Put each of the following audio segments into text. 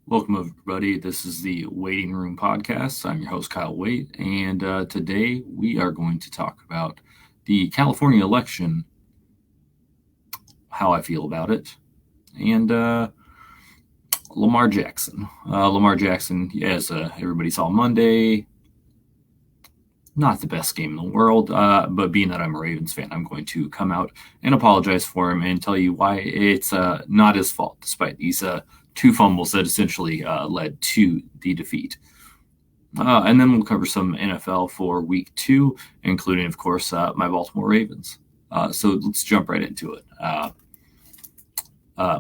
Welcome, everybody. This is the Waiting Room Podcast. I'm your host, Kyle Waite, and today we are going to talk about the California election, how I feel about it, and Lamar Jackson. Lamar Jackson, as everybody saw Monday, not the best game in the world, but being that I'm a Ravens fan, I'm going to come out and apologize for him and tell you why it's not his fault, despite these two fumbles that essentially led to the defeat. And then we'll cover some NFL for week 2, including, of course, my Baltimore Ravens. So let's jump right into it.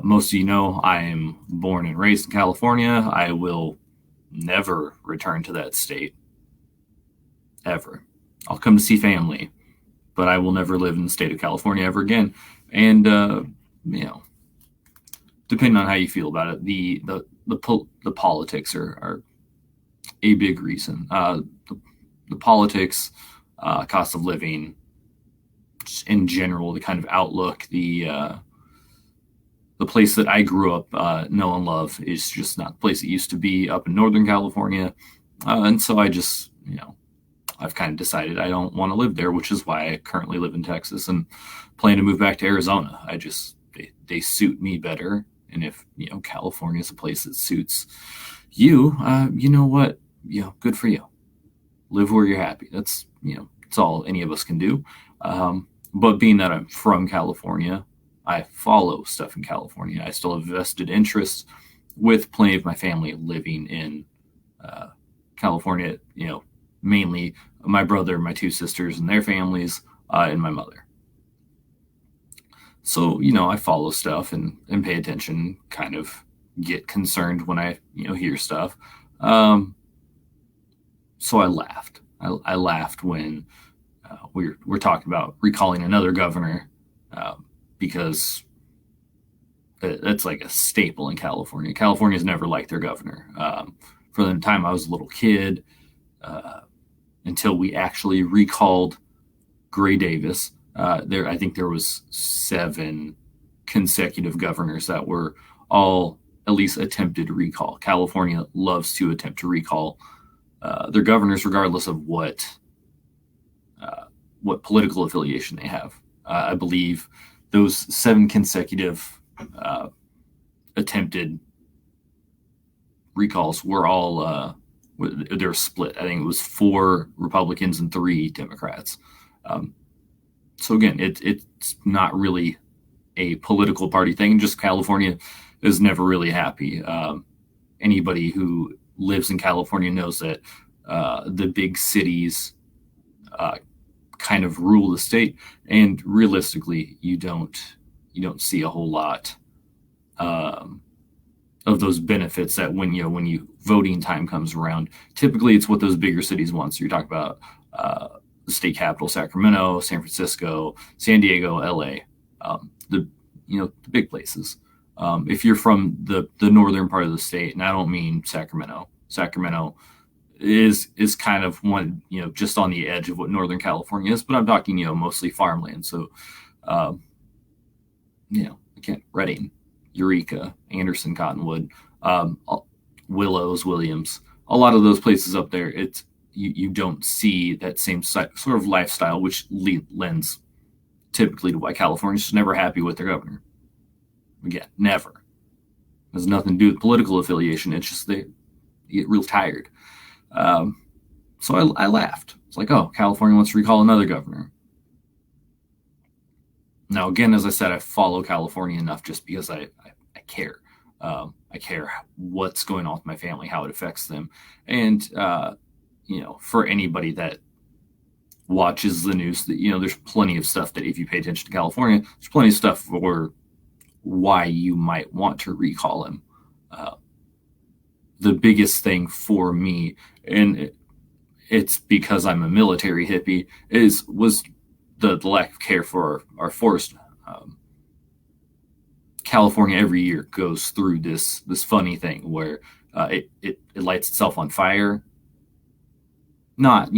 Most of you know I am born and raised in California. I will never return to that state, ever. I'll come to see family, but I will never live in the state of California ever again. And, depending on how you feel about it, the politics are a big reason. The politics, cost of living, just in general, the kind of outlook, the place that I grew up, know and love is just not the place it used to be up in Northern California. And so I've kind of decided I don't want to live there, which is why I currently live in Texas and plan to move back to Arizona. They suit me better. And if, California is a place that suits you, you know what? Good for you. Live where you're happy. That's all any of us can do. But being that I'm from California, I follow stuff in California. I still have vested interest with plenty of my family living in California, mainly my brother, my 2 sisters and their families, and my mother. So, I follow stuff and pay attention, kind of get concerned when I, hear stuff. So I laughed. I laughed when we're talking about recalling another governor, because that's like a staple in California. California's never liked their governor. For the time I was a little kid, until we actually recalled Gray Davis. I think there was 7 consecutive governors that were all at least attempted to recall. California loves to attempt to recall their governors, regardless of what political affiliation they have. I believe those 7 consecutive attempted recalls were all they're split. I think it was 4 Republicans and 3 Democrats. So again, it's not really a political party thing. Just California is never really happy. Anybody who lives in California knows that the big cities kind of rule the state, and realistically, you don't see a whole lot of those benefits that when voting time comes around. Typically, it's what those bigger cities want. So you're talking about the state capital, Sacramento, San Francisco, San Diego, LA, the big places. If you're from the northern part of the state, and I don't mean Sacramento. Sacramento is kind of one, just on the edge of what Northern California is, but I'm talking, mostly farmland. So, again, Redding, Eureka, Anderson, Cottonwood, Willows, Williams, a lot of those places up there, you don't see that same sort of lifestyle, which lends typically to why California's just never happy with their governor. Again, never. It has nothing to do with political affiliation. It's just they get real tired. So I laughed. It's like, oh, California wants to recall another governor. Now, again, as I said, I follow California enough just because I care. I care what's going on with my family, how it affects them. And, for anybody that watches the news, that there's plenty of stuff that if you pay attention to California, there's plenty of stuff for why you might want to recall him. The biggest thing for me, and it's because I'm a military hippie, was the lack of care for our forest. California every year goes through this funny thing where it lights itself on fire. Not,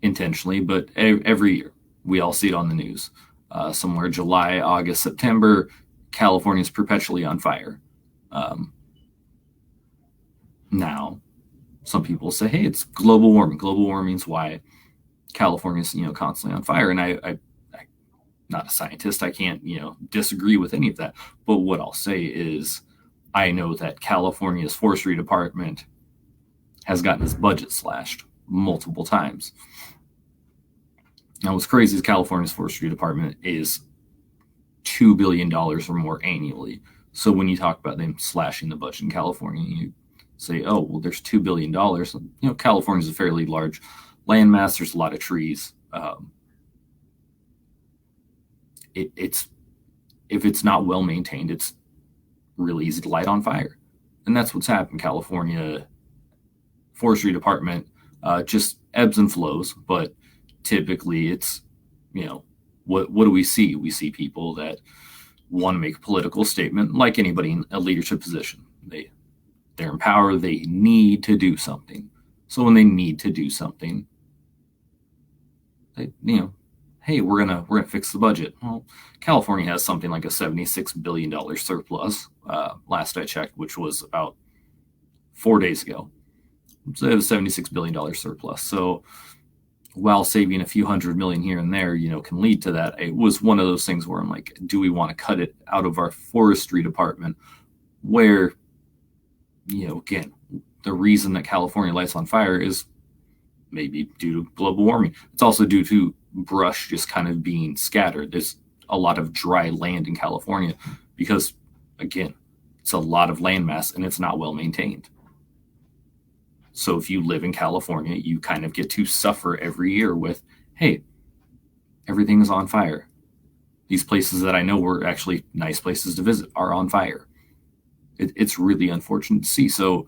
intentionally, but every year we all see it on the news. Somewhere July, August, September, California is perpetually on fire. Now, some people say, hey, it's global warming. Global warming is why California's, constantly on fire. And I'm not a scientist. I can't, disagree with any of that. But what I'll say is I know that California's forestry department has gotten its budget slashed multiple times. Now, what's crazy is California's forestry department is $2 billion or more annually. So when you talk about them slashing the budget in California, you say, oh, well, there's $2 billion. California is a fairly large landmass. There's a lot of trees. It's if it's not well maintained, it's really easy to light on fire. And that's what's happened. California forestry department just ebbs and flows, but typically it's, what do we see? We see people that want to make a political statement, like anybody in a leadership position. They're in power. They need to do something. So when they need to do something, they, hey, we're gonna fix the budget. Well, California has something like a $76 billion surplus. Last I checked, which was about 4 days ago. So they have a $76 billion surplus. So while saving a few $100 million here and there, can lead to that. It was one of those things where I'm like, do we want to cut it out of our forestry department where, again, the reason that California lights on fire is maybe due to global warming. It's also due to brush just kind of being scattered. There's a lot of dry land in California because, again, it's a lot of landmass and it's not well maintained. So if you live in California, you kind of get to suffer every year with, hey, everything is on fire. These places that I know were actually nice places to visit are on fire. It's really unfortunate to see. So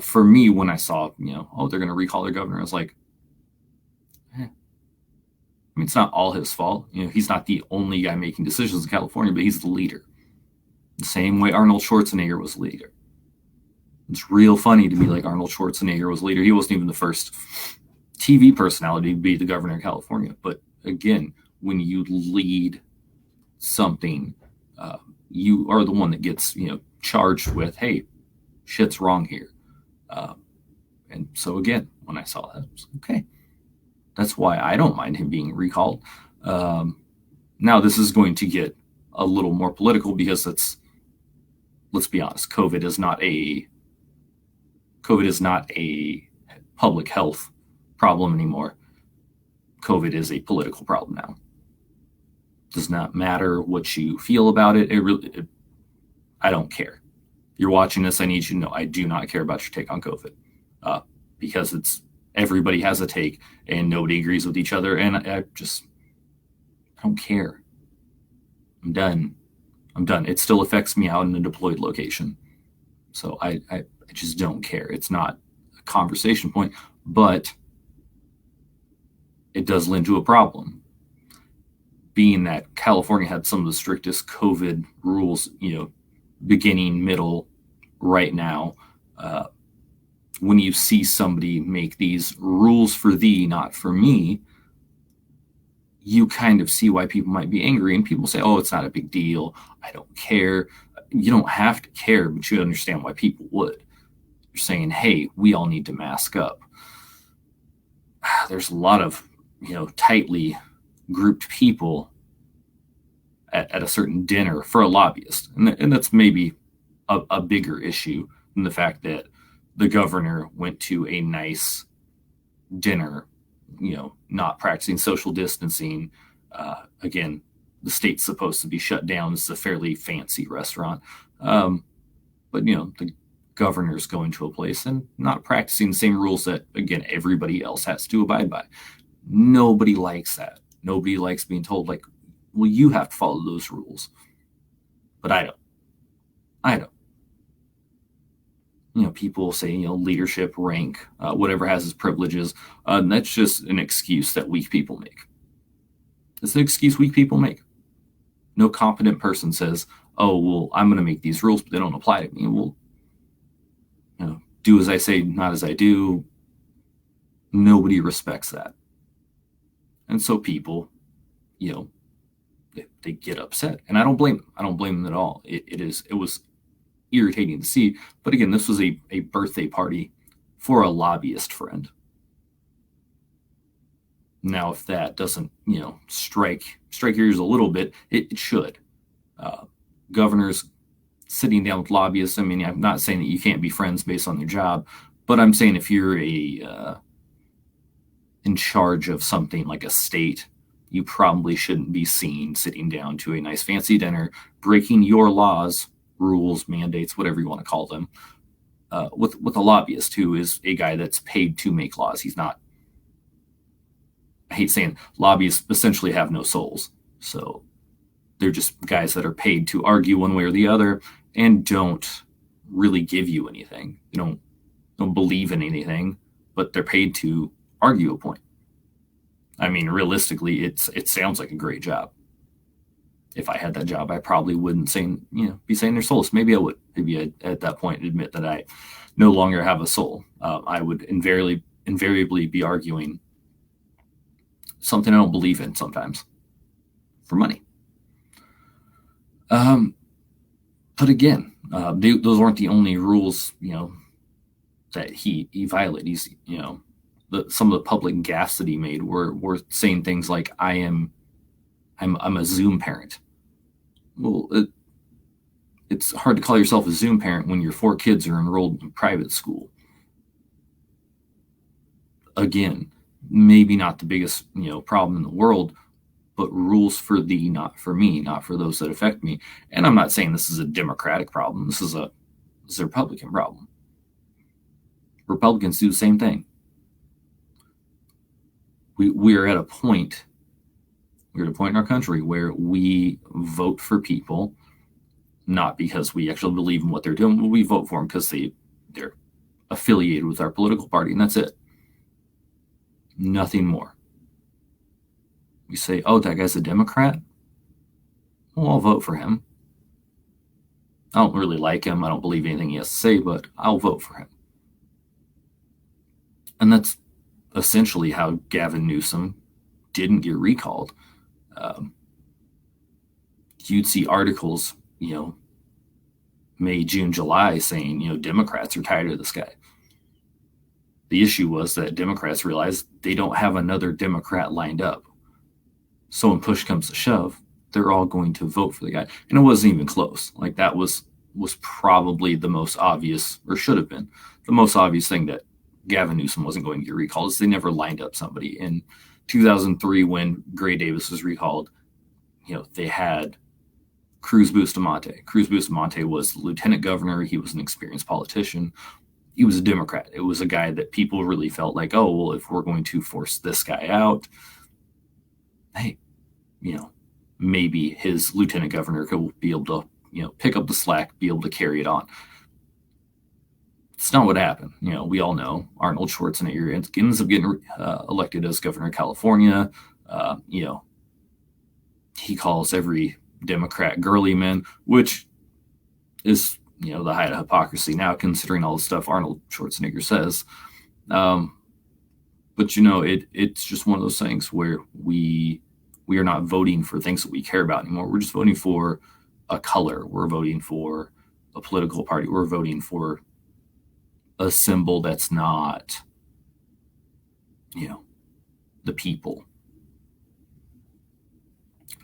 for me, when I saw, they're going to recall their governor, I was like, it's not all his fault. He's not the only guy making decisions in California, but he's the leader. The same way Arnold Schwarzenegger was the leader. It's real funny to be like Arnold Schwarzenegger was leader. He wasn't even the first TV personality to be the governor of California. But again, when you lead something, you are the one that gets, charged with, hey, shit's wrong here. And so again, when I saw that, I was like, okay, that's why I don't mind him being recalled. Now this is going to get a little more political because let's be honest, COVID is not a public health problem anymore. COVID is a political problem now. Does not matter what you feel about it. I don't care. You're watching this, I need you to know I do not care about your take on COVID because everybody has a take and nobody agrees with each other. And I don't care. I'm done. It still affects me out in a deployed location. So I just don't care. It's not a conversation point, but it does lend to a problem. Being that California had some of the strictest COVID rules, beginning, middle, right now, when you see somebody make these rules for thee, not for me, you kind of see why people might be angry. And people say, oh, it's not a big deal. I don't care. You don't have to care, but you understand why people would. You're saying, hey, we all need to mask up. There's a lot of, tightly grouped people at a certain dinner for a lobbyist. And that's maybe a bigger issue than the fact that the governor went to a nice dinner, not practicing social distancing. Again, the state's supposed to be shut down. This is a fairly fancy restaurant. But, the governor's going to a place and not practicing the same rules that, again, everybody else has to abide by. Nobody likes that. Nobody likes being told, like, well, you have to follow those rules. But I don't. People say, leadership, rank, whatever has its privileges. That's just an excuse that weak people make. It's an excuse weak people make. No competent person says, oh, well, I'm going to make these rules, but they don't apply to me. Well, do as I say, not as I do. Nobody respects that. And so people, they get upset. And I don't blame them. I don't blame them at all. It was irritating to see. But again, this was a birthday party for a lobbyist friend. Now, if that doesn't, strike your ears a little bit, it should. Governors sitting down with lobbyists. I mean, I'm not saying that you can't be friends based on their job, but I'm saying if you're in charge of something like a state, you probably shouldn't be seen sitting down to a nice fancy dinner, breaking your laws, rules, mandates, whatever you want to call them, with a lobbyist who is a guy that's paid to make laws. He's not. I hate saying lobbyists essentially have no souls. So they're just guys that are paid to argue one way or the other and don't really give you anything. They don't believe in anything, but they're paid to argue a point. I mean, realistically, it sounds like a great job. If I had that job, I probably wouldn't be saying they're soulless. Maybe I would. Maybe I'd, at that point, admit that I no longer have a soul. I would invariably be arguing something I don't believe in sometimes for money. But again, those weren't the only rules, that he violated. He's, some of the public gaffes that he made were saying things like, I'm a Zoom parent. Well, it's hard to call yourself a Zoom parent when your 4 kids are enrolled in private school. Again, maybe not the biggest, problem in the world, but rules for thee, not for me, not for those that affect me. And I'm not saying this is a Democratic problem. This is a Republican problem. Republicans do the same thing. We're at a point in our country where we vote for people not because we actually believe in what they're doing, but we vote for them because they're affiliated with our political party, and that's it. Nothing more. We say, oh, that guy's a Democrat? Well, I'll vote for him. I don't really like him. I don't believe anything he has to say, but I'll vote for him. And that's essentially how Gavin Newsom didn't get recalled. You'd see articles, May, June, July saying, Democrats are tired of this guy. The issue was that Democrats realized they don't have another Democrat lined up. So when push comes to shove, they're all going to vote for the guy. And it wasn't even close. Like, that was probably the most obvious, or should have been, the most obvious thing that Gavin Newsom wasn't going to get recalled is they never lined up somebody. In 2003, when Gray Davis was recalled, they had Cruz Bustamante. Cruz Bustamante was the lieutenant governor. He was an experienced politician. He was a Democrat. It was a guy that people really felt like, oh, well, if we're going to force this guy out, hey, maybe his lieutenant governor could be able to, pick up the slack, be able to carry it on. It's not what happened. We all know Arnold Schwarzenegger ends up getting elected as governor of California. He calls every Democrat girly men, which is, the height of hypocrisy now, considering all the stuff Arnold Schwarzenegger says. But, it's just one of those things where we are not voting for things that we care about anymore. We're just voting for a color. We're voting for a political party. We're voting for a symbol that's not, the people.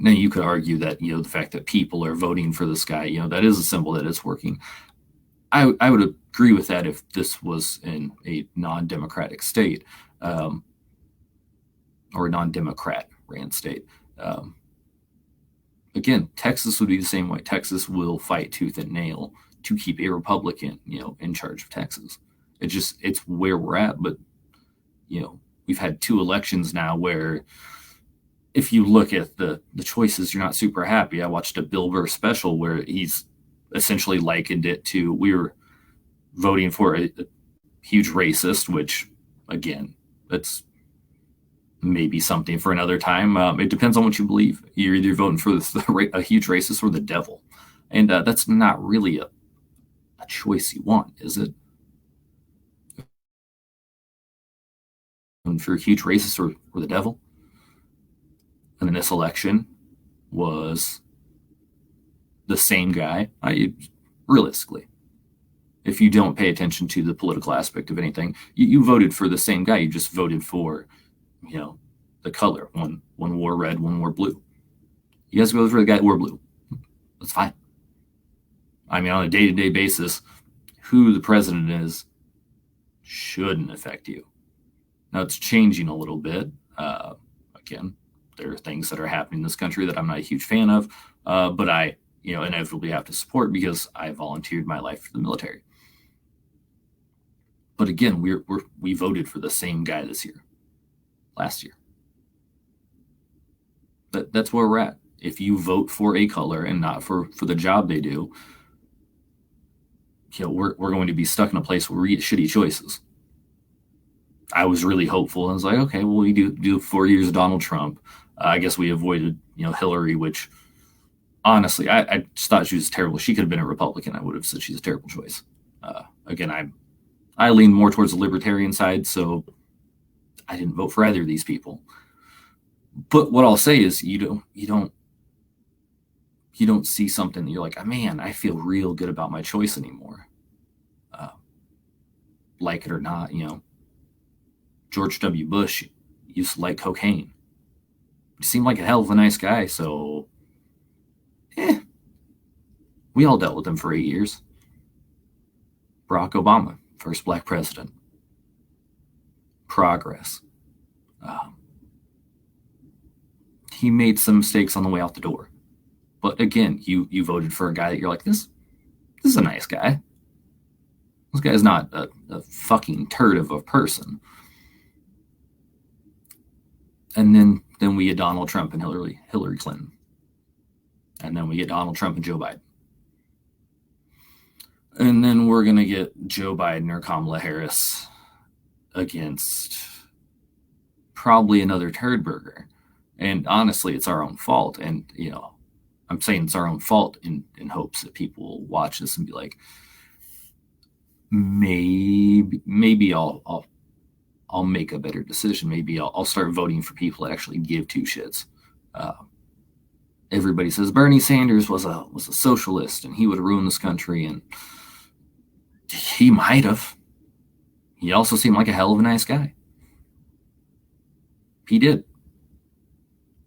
Now, you could argue that, the fact that people are voting for this guy, that is a symbol that is working. I would agree with that if this was in a non-democratic state, or a non-democrat ran state. Again, Texas would be the same way. Texas will fight tooth and nail to keep a Republican, in charge of Texas. It's where we're at. But, we've had 2 elections now where, if you look at the choices, you're not super happy. I watched a Bill Burr special where he's essentially likened it to, we were voting for a huge racist, which, again, that's maybe something for another time. It depends on what you believe. You're either voting for a huge racist or the devil. And that's not really a choice you want, is it? And for a huge racist or the devil? And then this election was the same guy, realistically. if you don't pay attention to the political aspect of anything, you voted for the same guy. You just voted for, the color. One wore red, one wore blue. You guys voted for the guy that wore blue. That's fine. I mean, on a day-to-day basis, who the president is shouldn't affect you. Now, it's changing a little bit. Again, there are things that are happening in this country that I'm not a huge fan of, but I, inevitably have to support because I volunteered my life for the military. But again, we voted for the same guy last year. That's where we're at. If you vote for a color and not for the job they do, we're going to be stuck in a place where we get shitty choices. I was really hopeful. I was like, okay, well, we do 4 years of Donald Trump. I guess we avoided, Hillary, which honestly, I just thought she was terrible. She could have been a Republican. I would have said she's a terrible choice. Again, I lean more towards the libertarian side, so I didn't vote for either of these people. But what I'll say is, you don't see something that you're like, oh, man, I feel real good about my choice anymore. Like it or not, George W. Bush used to like cocaine. He seemed like a hell of a nice guy, so we all dealt with him for 8 years. Barack Obama, first black president. Progress. He made some mistakes on the way out the door. But again, you voted for a guy that you're like, this is a nice guy. This guy's not a fucking turd of a person. And then we get Donald Trump and Hillary Clinton. And then we get Donald Trump and Joe Biden. And then we're going to get Joe Biden or Kamala Harris against probably another turd burger. And honestly, it's our own fault. And, I'm saying it's our own fault in hopes that people will watch this and be like, maybe I'll make a better decision. Maybe I'll start voting for people that actually give two shits. Everybody says Bernie Sanders was a socialist and he would have ruined this country, and he might have. He also seemed like a hell of a nice guy. He did.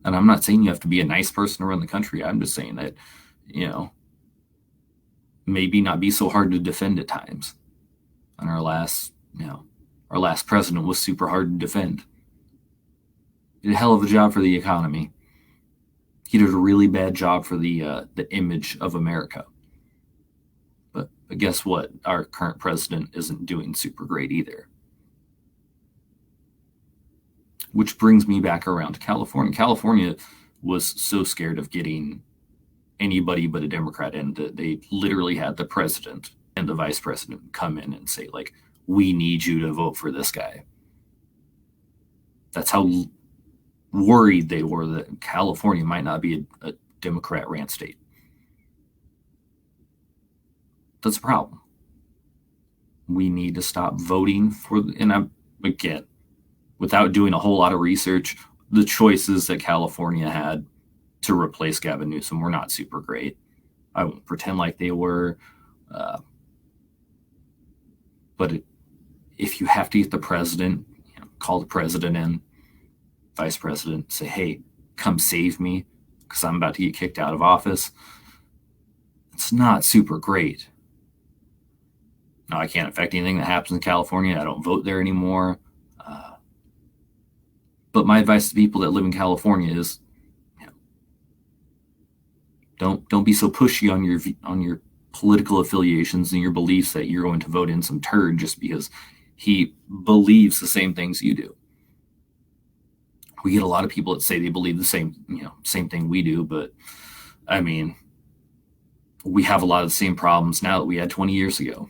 And I'm not saying you have to be a nice person to run the country. I'm just saying that, maybe not be so hard to defend at times. And our last president was super hard to defend. He did a hell of a job for the economy. He did a really bad job for the image of America. But guess what? Our current president isn't doing super great either. Which brings me back around to California. California was so scared of getting anybody but a Democrat in that they literally had the president and the vice president come in and say, like, we need you to vote for this guy. That's how worried they were that California might not be a Democrat rant state. That's a problem. We need to stop voting for, again, without doing a whole lot of research, the choices that California had to replace Gavin Newsom were not super great. I won't pretend like they were. But if you have to get the president, call the president in, vice president, say, hey, come save me because I'm about to get kicked out of office. It's not super great. Now, I can't affect anything that happens in California. I don't vote there anymore. But my advice to people that live in California is, don't be so pushy on your political affiliations and your beliefs that you're going to vote in some turd just because he believes the same things you do. We get a lot of people that say they believe the same thing we do, but I mean, we have a lot of the same problems now that we had 20 years ago.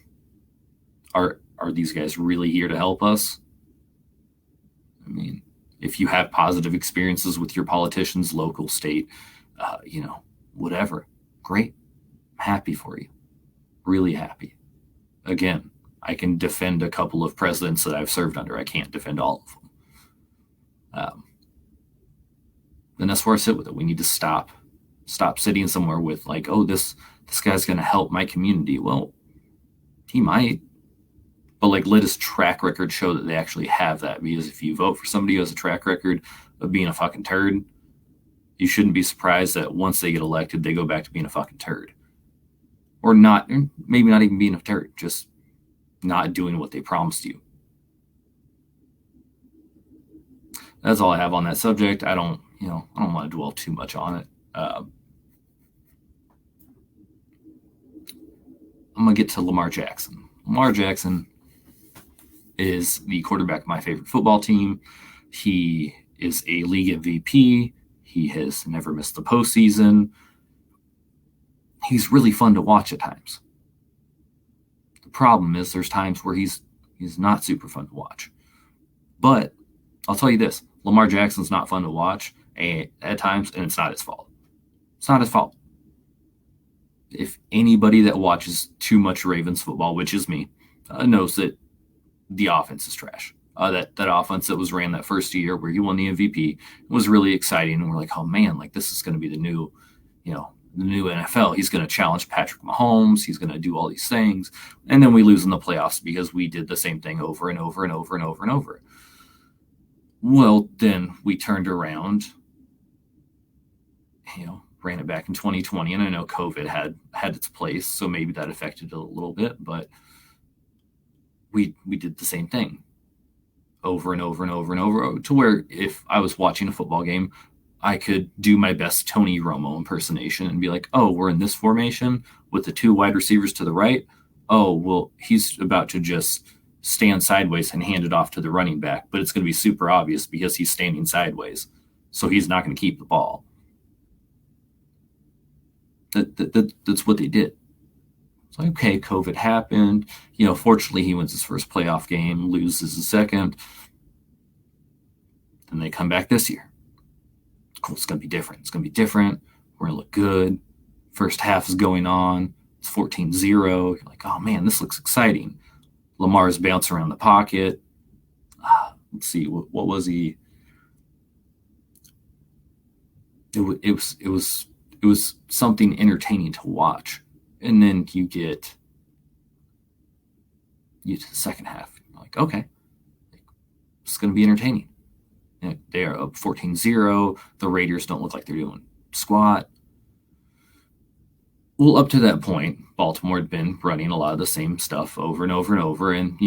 Are these guys really here to help us? I mean, if you have positive experiences with your politicians, local, state, whatever, great. I'm happy for you. Really happy. Again, I can defend a couple of presidents that I've served under. I can't defend all of them. And that's where I sit with it. We need to stop sitting somewhere with like, oh, this guy's going to help my community. Well, He might, but like let his track record show that they actually have that. Because if you vote for somebody who has a track record of being a fucking turd, you shouldn't be surprised that once they get elected, they go back to being a fucking turd. Or not, maybe not even being a turd, just not doing what they promised you. That's all I have on that subject. I don't want to dwell too much on it. I'm gonna get to Lamar Jackson. Lamar Jackson is the quarterback of my favorite football team. He is a league MVP. He has never missed the postseason. He's really fun to watch at times. The problem is there's times where he's not super fun to watch. But I'll tell you this, Lamar Jackson's not fun to watch at times, and it's not his fault. It's not his fault. If anybody that watches too much Ravens football, which is me, knows that the offense is trash. That offense that was ran that first year where he won the MVP was really exciting, and we're like, oh man, like this is going to be the new NFL. He's going to challenge Patrick Mahomes. He's going to do all these things, and then we lose in the playoffs because we did the same thing over and over and over and over and over. Well, then we turned around, ran it back in 2020, and I know COVID had its place, so maybe that affected it a little bit, but we did the same thing over and over and over and over, to where if I was watching a football game, I could do my best Tony Romo impersonation and be like, oh, we're in this formation with the two wide receivers to the right. Oh, well, he's about to just stand sideways and hand it off to the running back, but it's going to be super obvious because he's standing sideways, so he's not going to keep the ball. That's what they did. It's like, okay, COVID happened. Fortunately, he wins his first playoff game, loses his second. Then they come back this year. Cool, it's going to be different. It's going to be different. We're going to look good. First half is going on. It's 14-0. You're like, oh, man, this looks exciting. Lamar's bouncing around the pocket. Let's see, what was he? It was something entertaining to watch. And then you get to the second half. You're like, okay, it's going to be entertaining. They are up 14-0. The Raiders don't look like they're doing squat. Well, up to that point, Baltimore had been running a lot of the same stuff over and over and over, and,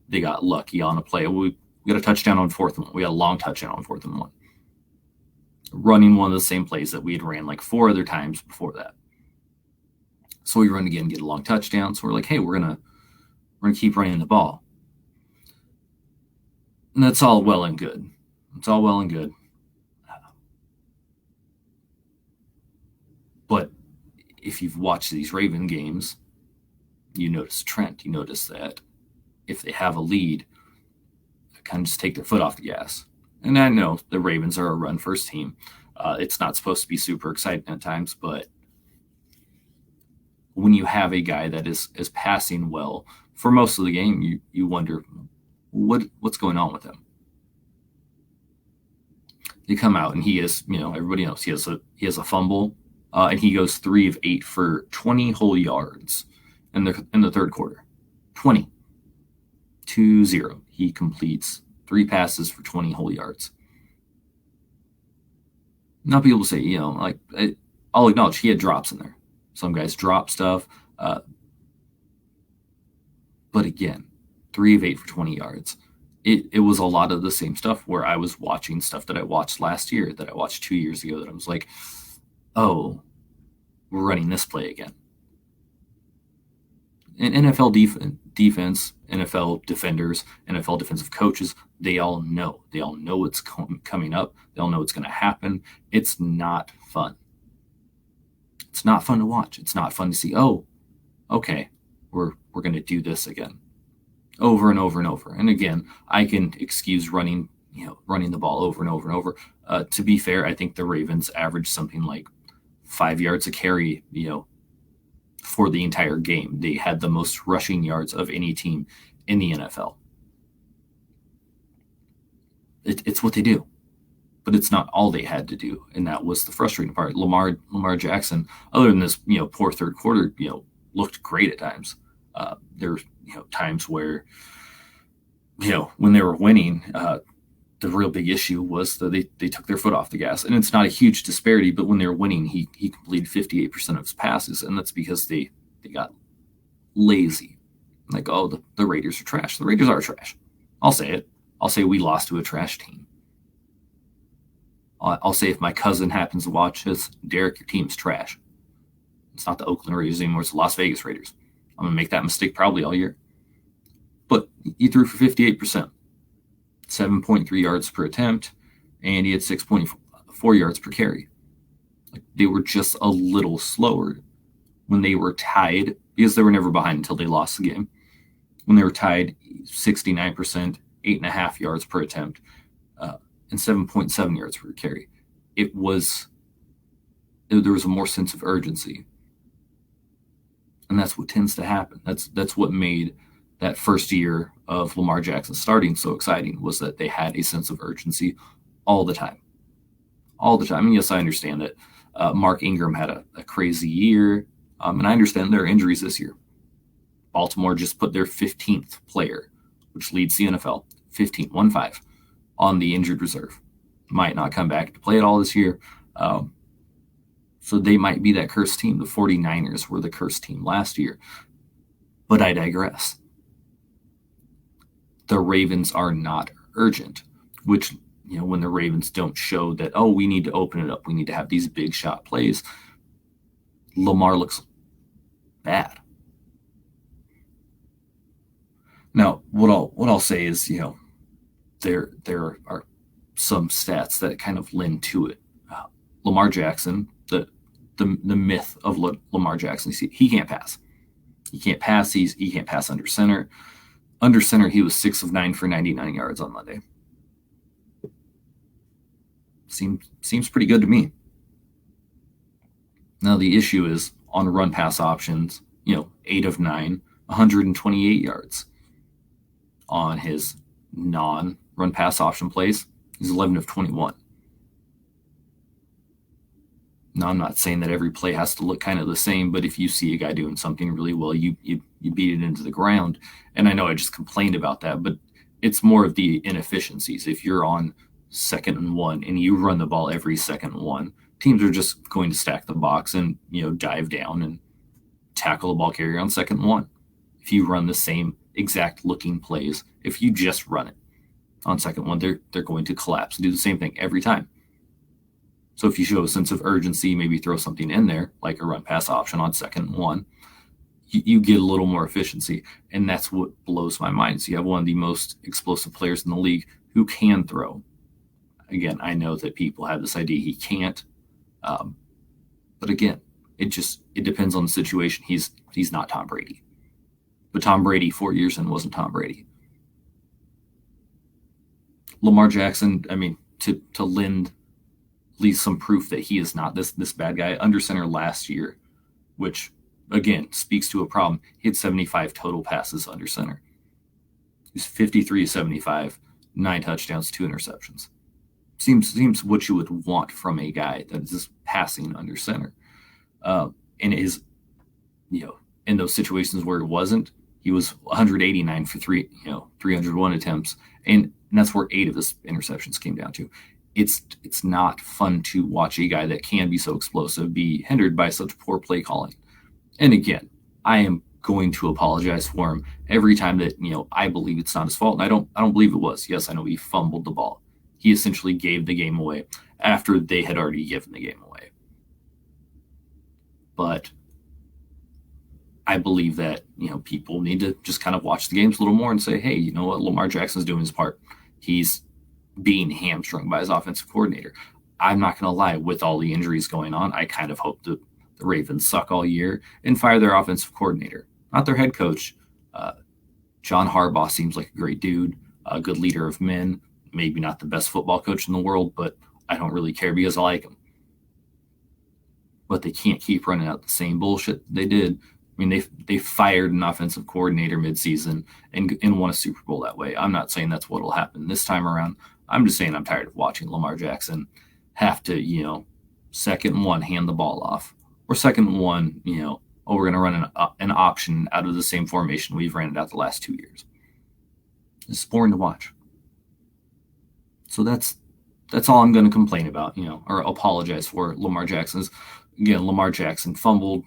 they got lucky on a play. We got a touchdown on 4th and 1. We got a long touchdown on 4th and 1. Running one of the same plays that we had ran like 4 other times before that. So we run again, get a long touchdown. So we're like, hey, we're gonna keep running the ball. And that's all well and good. It's all well and good. But if you've watched these Raven games, you notice a trend. You notice that if they have a lead, they kind of just take their foot off the gas. And I know the Ravens are a run-first team. It's not supposed to be super exciting at times, but when you have a guy that is passing well for most of the game, you wonder what's going on with him. They come out and he is, everybody knows he has a fumble, and he goes 3 of 8 for 20 whole yards in the third quarter. 20. 2-0. He completes 3 passes for 20 whole yards. Now people say, I'll acknowledge he had drops in there. Some guys drop stuff. But again, 3 of 8 for 20 yards. It was a lot of the same stuff where I was watching stuff that I watched last year, that I watched 2 years ago, that I was like, oh, we're running this play again. And NFL defense, NFL defenders, NFL defensive coaches, they all know. They all know what's coming up. They all know what's going to happen. It's not fun. It's not fun to watch. It's not fun to see, oh, okay, we're going to do this again. Over and over and over. And again, I can excuse running the ball over and over and over. To be fair, I think the Ravens averaged something like 5 yards a carry, for the entire game. They had the most rushing yards of any team in the NFL. It's what they do. But it's not all they had to do, and that was the frustrating part. Lamar Jackson, other than this, poor third quarter, looked great at times. There times where when they were winning, the real big issue was that they took their foot off the gas. And it's not a huge disparity, but when they were winning, he completed 58% of his passes, and that's because they got lazy. Like, oh, the Raiders are trash. The Raiders are trash. I'll say it. I'll say we lost to a trash team. I'll say if my cousin happens to watch this, Derek, your team's trash. It's not the Oakland Raiders anymore. It's the Las Vegas Raiders. I'm going to make that mistake probably all year. But he threw for 58%, 7.3 yards per attempt, and he had 6.4 yards per carry. Like, they were just a little slower when they were tied, because they were never behind until they lost the game. When they were tied, 69%, 8.5 yards per attempt, and 7.7 yards per carry. There was a more sense of urgency. And that's what tends to happen. That's what made that first year of Lamar Jackson starting so exciting, was that they had a sense of urgency all the time. All the time. And yes, I understand that Mark Ingram had a crazy year, and I understand there are injuries this year. Baltimore just put their 15th player, which leads the NFL, 15, on the injured reserve. Might not come back to play at all this year. So they might be that cursed team. The 49ers were the cursed team last year. But I digress. The Ravens are not urgent, which, when the Ravens don't show that, oh, we need to open it up, we need to have these big shot plays, Lamar looks bad. Now, what I'll say is, there are some stats that kind of lend to it. Lamar Jackson, the myth of Lamar Jackson, he can't pass. He can't pass. He can't pass under center. Under center, he was 6 of 9 for 99 yards on Monday. Seems pretty good to me. Now the issue is on run pass options. 8 of 9, 128 yards. On his non-run pass option plays, he's 11 of 21. Now, I'm not saying that every play has to look kind of the same, but if you see a guy doing something really well, you beat it into the ground. And I know I just complained about that, but it's more of the inefficiencies. If you're on 2nd and 1 and you run the ball every 2nd and 1, teams are just going to stack the box and, dive down and tackle the ball carrier on 2nd and 1. If you run the same exact looking plays, if you just run it on 2nd and 1, they're going to collapse and do the same thing every time. So if you show a sense of urgency, maybe throw something in there, like a run pass option on 2nd and 1, you get a little more efficiency. And that's what blows my mind. So you have one of the most explosive players in the league who can throw. Again, I know that people have this idea he can't. But again, it depends on the situation. He's not Tom Brady. But Tom Brady 4 years in wasn't Tom Brady. Lamar Jackson, to lend at least some proof that he is not this bad guy, under center last year, which, again, speaks to a problem. He had 75 total passes under center. He's 53 75, 9 touchdowns, 2 interceptions. Seems what you would want from a guy that is just passing under center. And in those situations where it wasn't, he was 189 for 301 attempts, and that's where 8 of his interceptions came down to. It's not fun to watch a guy that can be so explosive be hindered by such poor play calling. And again, I am going to apologize for him every time that I believe it's not his fault, and I don't believe it was. Yes, I know he fumbled the ball. He essentially gave the game away after they had already given the game away. But I believe that people need to just kind of watch the games a little more and say, hey, you know what, Lamar Jackson's doing his part. He's being hamstrung by his offensive coordinator. I'm not going to lie, with all the injuries going on, I kind of hope the Ravens suck all year and fire their offensive coordinator, not their head coach. John Harbaugh seems like a great dude, a good leader of men, maybe not the best football coach in the world, but I don't really care because I like him. But they can't keep running out the same bullshit they did. They fired an offensive coordinator midseason and won a Super Bowl that way. I'm not saying that's what will happen this time around. I'm just saying I'm tired of watching Lamar Jackson have to, 2nd and 1, hand the ball off, or 2nd and 1, oh, we're going to run an option out of the same formation we've ran it out the last 2 years. It's boring to watch. So that's all I'm going to complain about, or apologize for. Lamar Jackson's, again, Lamar Jackson fumbled.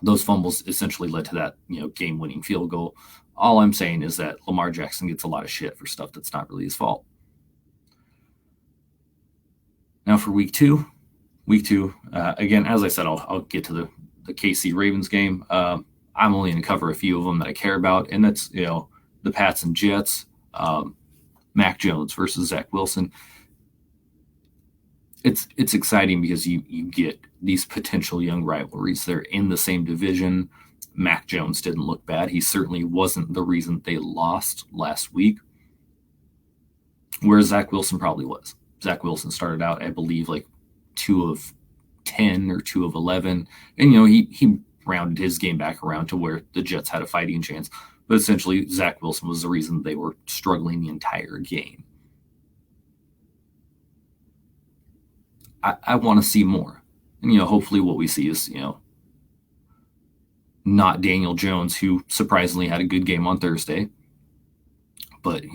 Those fumbles essentially led to that, game-winning field goal. All I'm saying is that Lamar Jackson gets a lot of shit for stuff that's not really his fault. Now for week two, again, as I said, I'll get to the KC Ravens game. I'm only going to cover a few of them that I care about, and that's the Pats and Jets. Mac Jones versus Zach Wilson. It's exciting because you get these potential young rivalries. They're in the same division. Mac Jones didn't look bad. He certainly wasn't the reason they lost last week, whereas Zach Wilson probably was. Zach Wilson started out, I believe, like 2 of 10 or 2 of 11. And, he rounded his game back around to where the Jets had a fighting chance. But essentially, Zach Wilson was the reason they were struggling the entire game. I want to see more. And, hopefully what we see is, not Daniel Jones, who surprisingly had a good game on Thursday. But,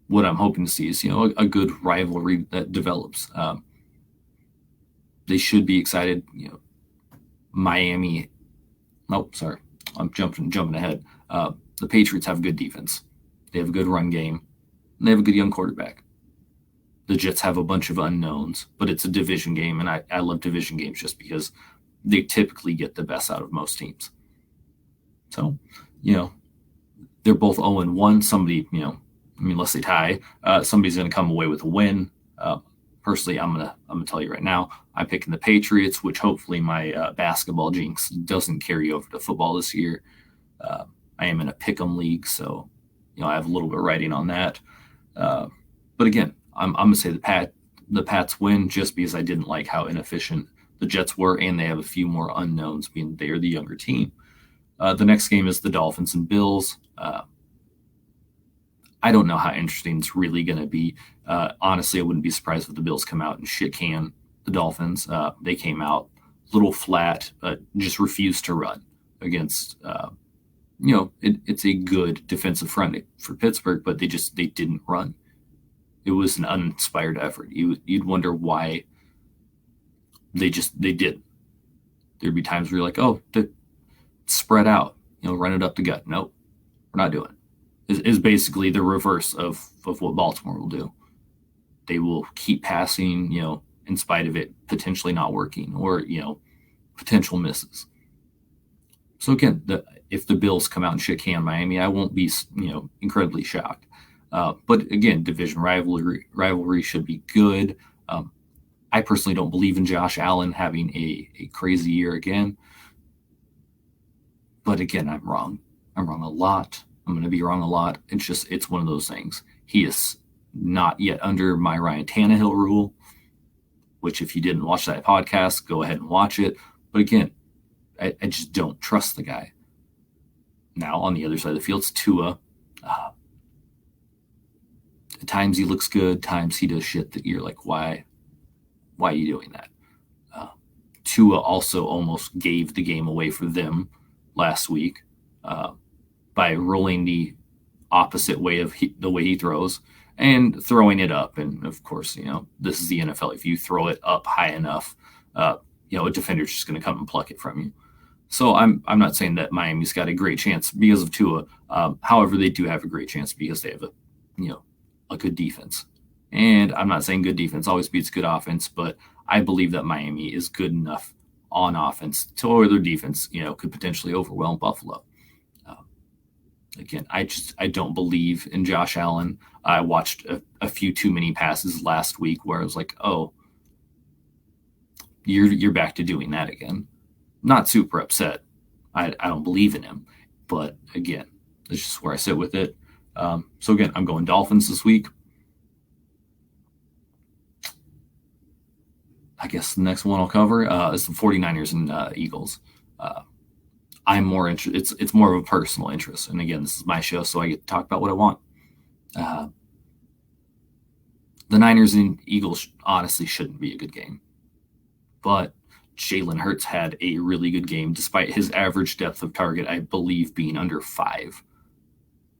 what I'm hoping to see is, a good rivalry that develops. They should be excited. Miami. Oh, sorry. I'm jumping ahead. The Patriots have good defense. They have a good run game. And they have a good young quarterback. The Jets have a bunch of unknowns, but it's a division game, and I love division games just because they typically get the best out of most teams. So, they're both 0-1. Somebody, unless they tie, somebody's going to come away with a win. Personally, I'm gonna tell you right now, I'm picking the Patriots, which hopefully my basketball jinx doesn't carry over to football this year. I am in a pick'em league, so I have a little bit of writing on that. But again, I'm gonna say the Pats win just because I didn't like how inefficient the Jets were, and they have a few more unknowns, being they are the younger team. The next game is the Dolphins and Bills. I don't know how interesting it's really going to be. Honestly, I wouldn't be surprised if the Bills come out and shit can the Dolphins. They came out a little flat, just refused to run against, it's a good defensive front for Pittsburgh, but they didn't run. It was an uninspired effort. You'd wonder why they did. There'd be times where you're like, oh, spread out, run it up the gut. Nope, we're not doing it. Is basically the reverse of what Baltimore will do. They will keep passing, in spite of it potentially not working or, potential misses. So again, if the Bills come out and shit can Miami, I won't be, incredibly shocked. But again, division rivalry should be good. I personally don't believe in Josh Allen having a crazy year again. But again, I'm wrong. I'm wrong a lot. I'm going to be wrong a lot. It's one of those things. He is not yet under my Ryan Tannehill rule, which if you didn't watch that podcast, go ahead and watch it. But again, I just don't trust the guy. Now, on the other side of the field, it's Tua. At times he looks good. Times he does shit that you're like, why are you doing that? Tua also almost gave the game away for them last week. By rolling the opposite way of the way he throws and throwing it up. And of course, this is the NFL. If you throw it up high enough, a defender's just going to come and pluck it from you. So I'm not saying that Miami's got a great chance because of Tua. However, they do have a great chance because they have a good defense. And I'm not saying good defense always beats good offense, but I believe that Miami is good enough on offense to where their defense, could potentially overwhelm Buffalo. Again, I don't believe in Josh Allen. I watched a few too many passes last week where I was like, oh, you're back to doing that again. Not super upset. I don't believe in him. But again, that's just where I sit with it. So again, I'm going Dolphins this week. I guess the next one I'll cover is the 49ers and Eagles. I'm more interested. It's more of a personal interest. And again, this is my show, so I get to talk about what I want. The Niners and Eagles honestly shouldn't be a good game. But Jalen Hurts had a really good game, despite his average depth of target, I believe, being under 5.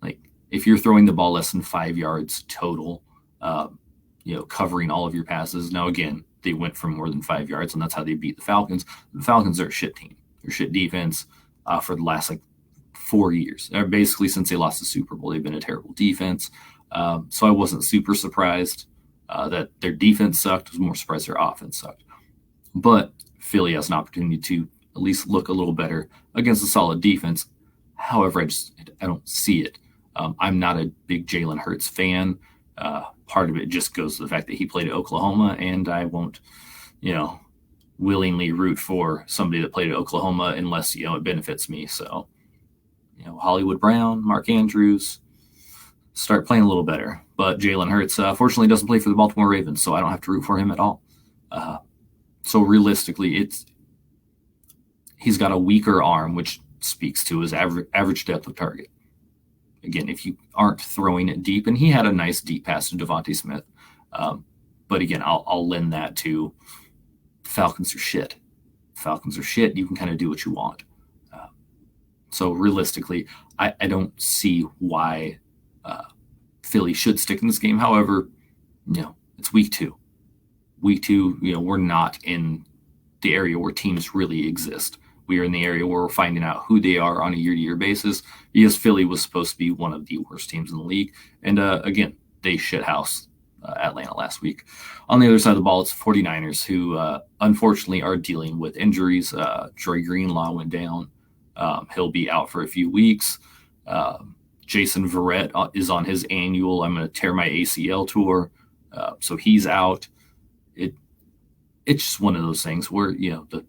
Like, if you're throwing the ball less than 5 yards total, covering all of your passes. Now, again, they went for more than 5 yards, and that's how they beat the Falcons. The Falcons are a shit team. They're a shit defense for the last 4 years. Basically, since they lost the Super Bowl, they've been a terrible defense. So I wasn't super surprised that their defense sucked. I was more surprised their offense sucked. But Philly has an opportunity to at least look a little better against a solid defense. However, I don't see it. I'm not a big Jalen Hurts fan. Part of it just goes to the fact that he played at Oklahoma, and I won't, willingly root for somebody that played at Oklahoma unless, it benefits me. So, Hollywood Brown, Mark Andrews, start playing a little better. But Jalen Hurts, fortunately, doesn't play for the Baltimore Ravens, so I don't have to root for him at all. So realistically, he's got a weaker arm, which speaks to his average depth of target. Again, if you aren't throwing it deep, and he had a nice deep pass to Devontae Smith. But again, I'll lend that to Falcons are shit. Falcons are shit. You can kind of do what you want. So realistically, I don't see why Philly should stick in this game. However, it's week 2. Week 2, we're not in the area where teams really exist. We are in the area where we're finding out who they are on a year-to-year basis, because Philly was supposed to be one of the worst teams in the league. And again, they shithoused Atlanta last week. On the other side of the ball, it's 49ers, who unfortunately are dealing with injuries. Troy Greenlaw went down. He'll be out for a few weeks. Jason Verrett is on his annual I'm going to tear my ACL tour. So he's out. It's just one of those things where, the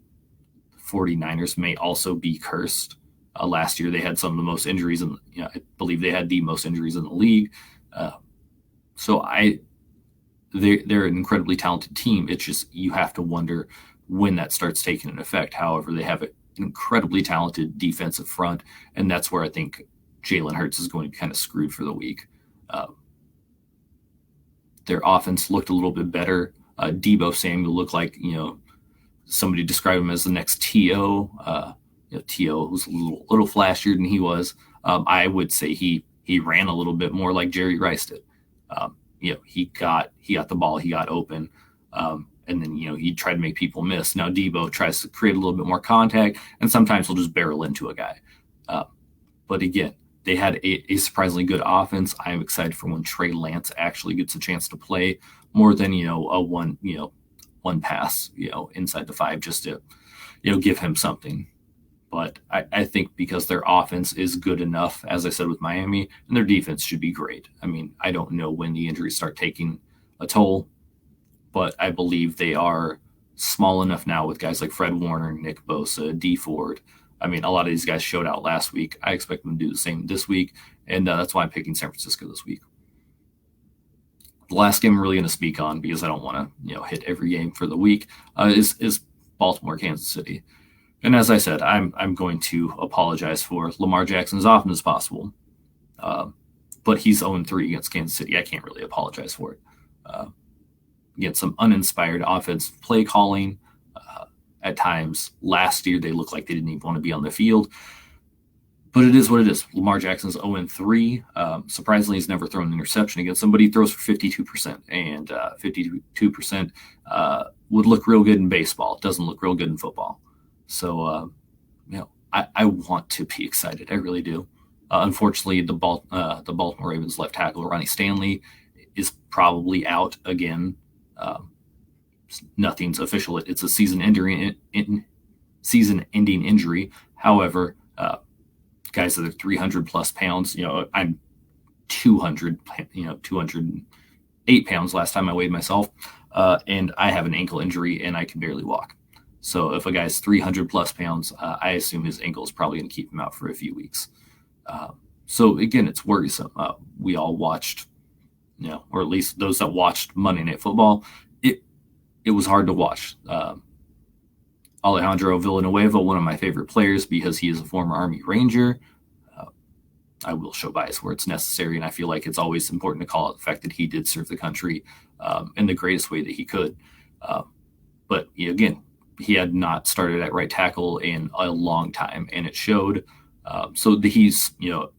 49ers may also be cursed. Last year, they had some of the most injuries, and I believe they had the most injuries in the league. They're an incredibly talented team. It's just you have to wonder when that starts taking an effect. However, they have an incredibly talented defensive front, and that's where I think Jalen Hurts is going to be kind of screwed for the week. Their offense looked a little bit better. Deebo Samuel looked like, somebody described him as the next T.O. T.O. was a little flashier than he was. I would say he ran a little bit more like Jerry Rice did. He got the ball, he got open, and then he tried to make people miss. Now Deebo tries to create a little bit more contact, and sometimes he'll just barrel into a guy. But again, they had a surprisingly good offense. I'm excited for when Trey Lance actually gets a chance to play more than a one pass inside the 5 just to give him something. But I think because their offense is good enough, as I said with Miami, and their defense should be great. I mean, I don't know when the injuries start taking a toll, but I believe they are small enough now with guys like Fred Warner, Nick Bosa, Dee Ford. I mean, a lot of these guys showed out last week. I expect them to do the same this week, and that's why I'm picking San Francisco this week. The last game I'm really going to speak on, because I don't want to hit every game for the week, is Baltimore, Kansas City. And as I said, I'm going to apologize for Lamar Jackson as often as possible. But he's 0-3 against Kansas City. I can't really apologize for it. Against some uninspired offensive play calling. At times last year, they looked like they didn't even want to be on the field. But it is what it is. Lamar Jackson's 0-3. Surprisingly, he's never thrown an interception against somebody. He throws for 52%. And 52% would look real good in baseball. It doesn't look real good in football. So, I want to be excited. I really do. Unfortunately, the Baltimore Ravens left tackle, Ronnie Stanley, is probably out again. Nothing's official. It's a season-ending injury. However, guys that are 300-plus pounds, I'm 208 pounds last time I weighed myself, and I have an ankle injury, and I can barely walk. So if a guy's 300-plus pounds, I assume his ankle is probably going to keep him out for a few weeks. So, again, it's worrisome. We all watched, or at least those that watched Monday Night Football, it was hard to watch. Alejandro Villanueva, one of my favorite players because he is a former Army Ranger. I will show bias where it's necessary, and I feel like it's always important to call out the fact that he did serve the country in the greatest way that he could. But again, he had not started at right tackle in a long time, and it showed. So he's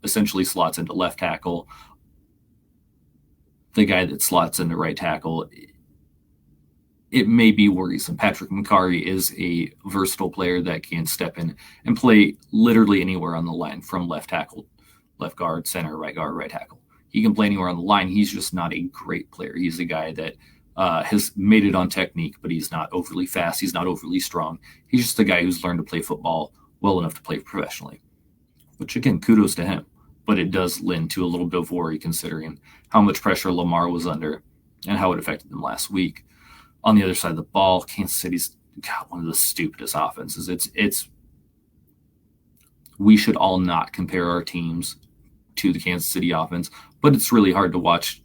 essentially slots into left tackle. The guy that slots into right tackle, it may be worrisome. Patrick McCarry is a versatile player that can step in and play literally anywhere on the line, from left tackle, left guard, center, right guard, right tackle. He can play anywhere on the line. He's just not a great player. He's a guy that has made it on technique, but he's not overly fast. He's not overly strong. He's just a guy who's learned to play football well enough to play professionally, which, again, kudos to him. But it does lend to a little bit of worry, considering how much pressure Lamar was under and how it affected them last week. On the other side of the ball, Kansas City's got one of the stupidest offenses. It's we should all not compare our teams to the Kansas City offense, but it's really hard to watch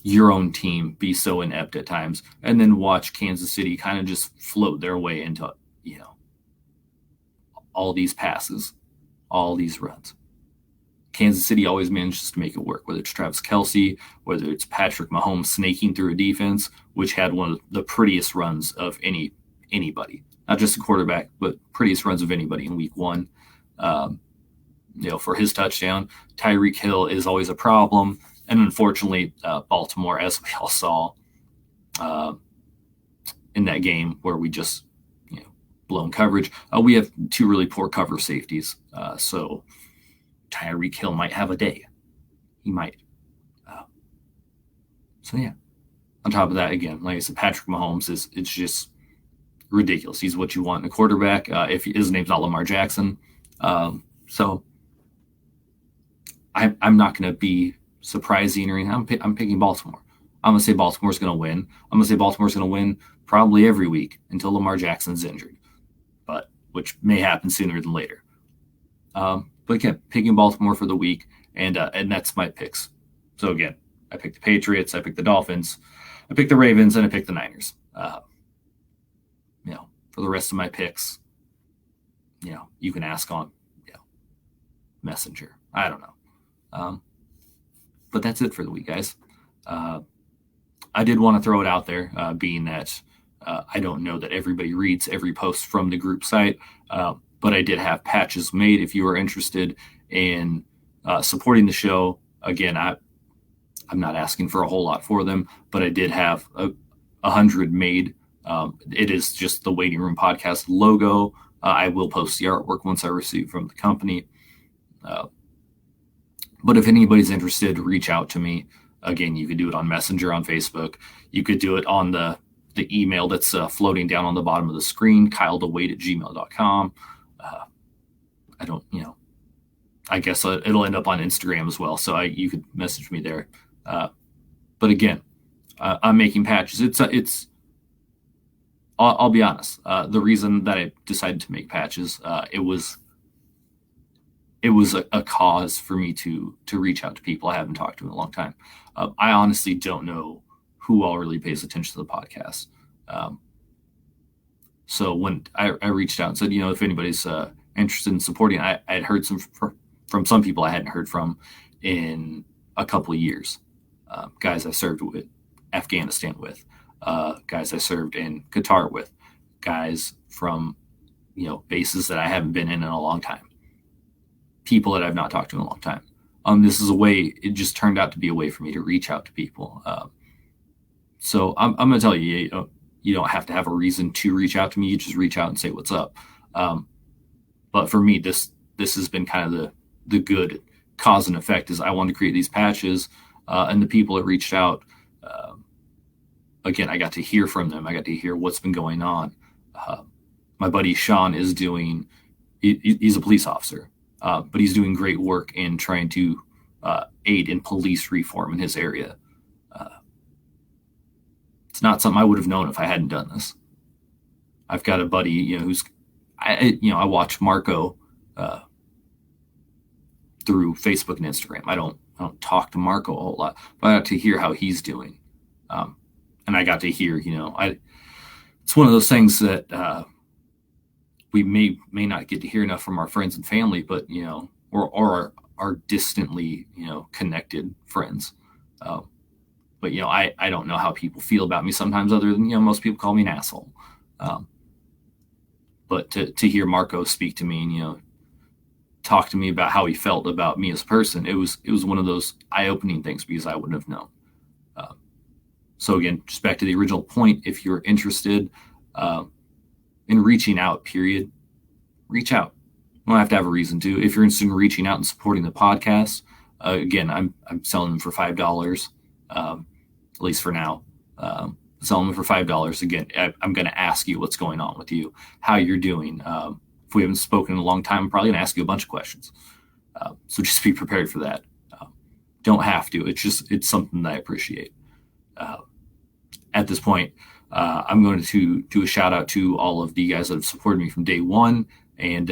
your own team be so inept at times and then watch Kansas City kind of just float their way into, all these passes, all these runs. Kansas City always manages to make it work, whether it's Travis Kelce, whether it's Patrick Mahomes snaking through a defense, which had one of the prettiest runs of anybody, not just a quarterback, but prettiest runs of anybody in week one. For his touchdown, Tyreek Hill is always a problem. And unfortunately, Baltimore, as we all saw in that game where we just, blown coverage, we have two really poor cover safeties. So Tyreek Hill might have a day. He might. On top of that, again, like I said, Patrick Mahomes it's just ridiculous. He's what you want in a quarterback. If his name's not Lamar Jackson, so I'm not going to be surprising or anything. I'm picking Baltimore. I'm going to say Baltimore's going to win. I'm going to say Baltimore's going to win probably every week until Lamar Jackson's injured, but which may happen sooner than later. But again, picking Baltimore for the week, and that's my picks. So again, I picked the Patriots, I picked the Dolphins, I picked the Ravens, and I picked the Niners. For the rest of my picks, you can ask on, Messenger. I don't know. But that's it for the week, guys. I did want to throw it out there, being that I don't know that everybody reads every post from the group site, but I did have patches made. If you are interested in supporting the show, again, I'm not asking for a whole lot for them, but I did have 100 made. It is just the Waiting Room Podcast logo. I will post the artwork once I receive from the company. But if anybody's interested, reach out to me. Again, you could do it on Messenger on Facebook. You could do it on the email that's floating down on the bottom of the screen, kyledewade@gmail.com. I guess it'll end up on Instagram as well. So you could message me there. But again, I'm making patches. I'll be honest. The reason that I decided to make patches, it was a cause for me to reach out to people I haven't talked to in a long time. I honestly don't know who all really pays attention to the podcast. So when I reached out and said, if anybody's interested in supporting, I had heard from some people I hadn't heard from in a couple of years. Guys I served with Afghanistan with, guys I served in Qatar with, guys from, bases that I haven't been in a long time. People that I've not talked to in a long time. This is a way, it just turned out to be a way for me to reach out to people. So I'm going to tell you, you don't have to have a reason to reach out to me. You just reach out and say what's up. But for me, this has been kind of the good cause and effect is I wanted to create these patches, and the people that reached out, again, I got to hear from them. I got to hear what's been going on. My buddy Sean is he's a police officer. But he's doing great work in trying to aid in police reform in his area. It's not something I would have known if I hadn't done this. I've got a buddy, I watch Marco through Facebook and Instagram. I don't talk to Marco a whole lot, but I got to hear how he's doing, and I got to hear, it's one of those things that. We may not get to hear enough from our friends and family, but or our distantly connected friends. But I don't know how people feel about me sometimes, other than most people call me an asshole. But to hear Marco speak to me and, talk to me about how he felt about me as a person, it was one of those eye-opening things because I wouldn't have known. So again, just back to the original point, if you're interested in reaching out, period, reach out. You don't have to have a reason to. If you're interested in reaching out and supporting the podcast, again, I'm selling them for $5, at least for now. Selling them for $5. Again, I'm going to ask you what's going on with you, how you're doing. If we haven't spoken in a long time, I'm probably going to ask you a bunch of questions. So just be prepared for that. Don't have to. It's something that I appreciate. At this point, I'm going to do a shout out to all of the guys that have supported me from day one. And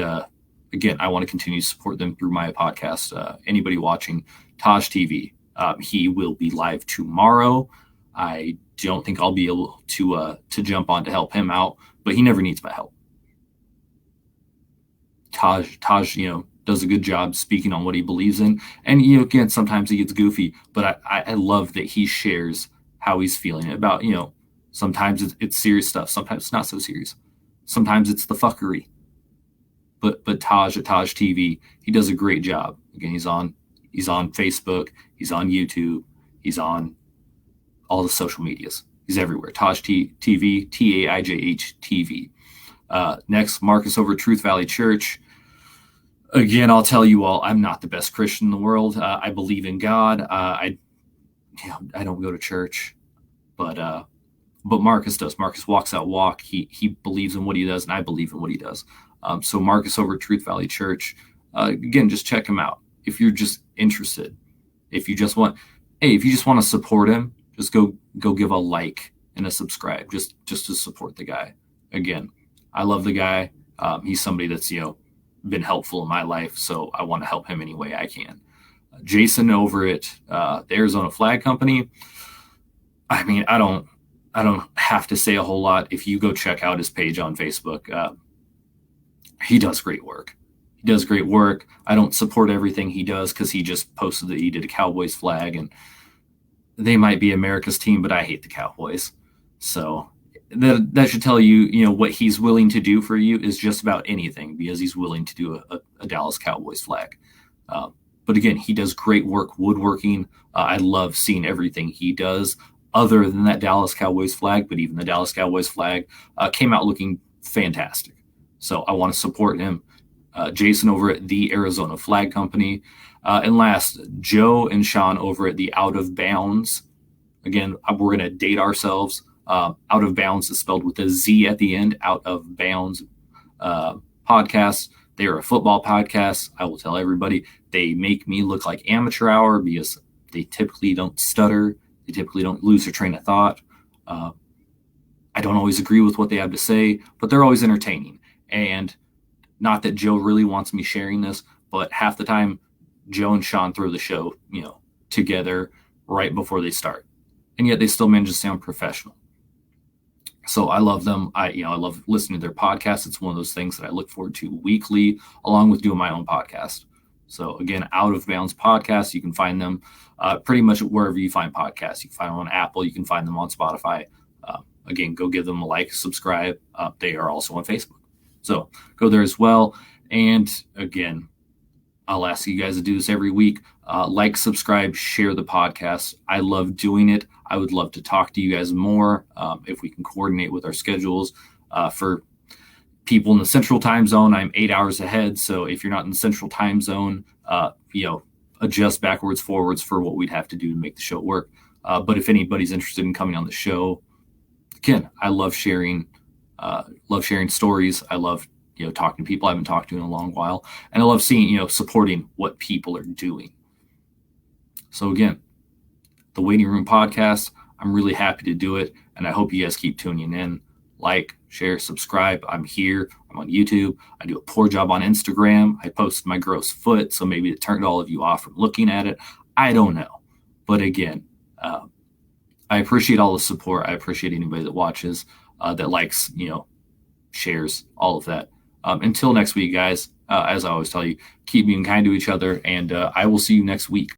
again, I want to continue to support them through my podcast. Anybody watching Taj TV, he will be live tomorrow. I don't think I'll be able to jump on to help him out, but he never needs my help. Taj, does a good job speaking on what he believes in. And, again, sometimes he gets goofy, but I love that he shares how he's feeling about, sometimes it's serious stuff. Sometimes it's not so serious. Sometimes it's the fuckery. But Taj at Taj TV, he does a great job. Again, he's on Facebook. He's on YouTube. He's on all the social medias. He's everywhere. Taj TV, TAIJH TV. Next, Marcus over at Truth Valley Church. Again, I'll tell you all, I'm not the best Christian in the world. I believe in God. I don't go to church, but Marcus does. Marcus walks that walk. He believes in what he does, and I believe in what he does. So Marcus over at Truth Valley Church. Again, just check him out if you're just interested. If you just want to support him, just go give a like and a subscribe just to support the guy. Again, I love the guy. He's somebody that's been helpful in my life, so I want to help him any way I can. Jason over at the Arizona Flag Company. I mean, I don't have to say a whole lot. If you go check out his page on Facebook, he does great work. I don't support everything he does because he just posted that he did a Cowboys flag, and they might be America's team, but I hate the Cowboys. So that should tell you, what he's willing to do for you is just about anything because he's willing to do a Dallas Cowboys flag. But again, he does great work woodworking. I love seeing everything he does other than that Dallas Cowboys flag, but even the Dallas Cowboys flag came out looking fantastic. So I want to support him. Jason over at the Arizona Flag Company. And last, Joe and Sean over at the Out of Bounds. Again, we're going to date ourselves. Out of Bounds is spelled with a Z at the end. Out of Bounds podcast. They are a football podcast. I will tell everybody they make me look like amateur hour because they typically don't stutter. They typically don't lose their train of thought. I don't always agree with what they have to say, but they're always entertaining. And not that Joe really wants me sharing this, but half the time Joe and Sean throw the show, together right before they start. And yet they still manage to sound professional. So I love them. I love listening to their podcast. It's one of those things that I look forward to weekly, along with doing my own podcast. So again, Out of Bounds podcast, you can find them pretty much wherever you find podcasts. You can find them on Apple. You can find them on Spotify. Again, go give them a like, subscribe. They are also on Facebook. So go there as well. And again, I'll ask you guys to do this every week. Like, subscribe, share the podcast. I love doing it. I would love to talk to you guys more if we can coordinate with our schedules. For people in the Central Time Zone, I'm 8 hours ahead. So if you're not in the Central Time Zone, adjust backwards, forwards for what we'd have to do to make the show work. But if anybody's interested in coming on the show, again, I love sharing stories. I love talking to people I haven't talked to in a long while, and I love seeing supporting what people are doing. So again, the Waiting Room Podcast, I'm really happy to do it, and I hope you guys keep tuning in. Like, share, subscribe. I'm here. I'm on YouTube. I do a poor job on Instagram. I post my gross foot, so maybe it turned all of you off from looking at it. I don't know. But again, I appreciate all the support. I appreciate anybody that watches, that likes, shares, all of that. Until next week, guys, as I always tell you, keep being kind to each other, and I will see you next week.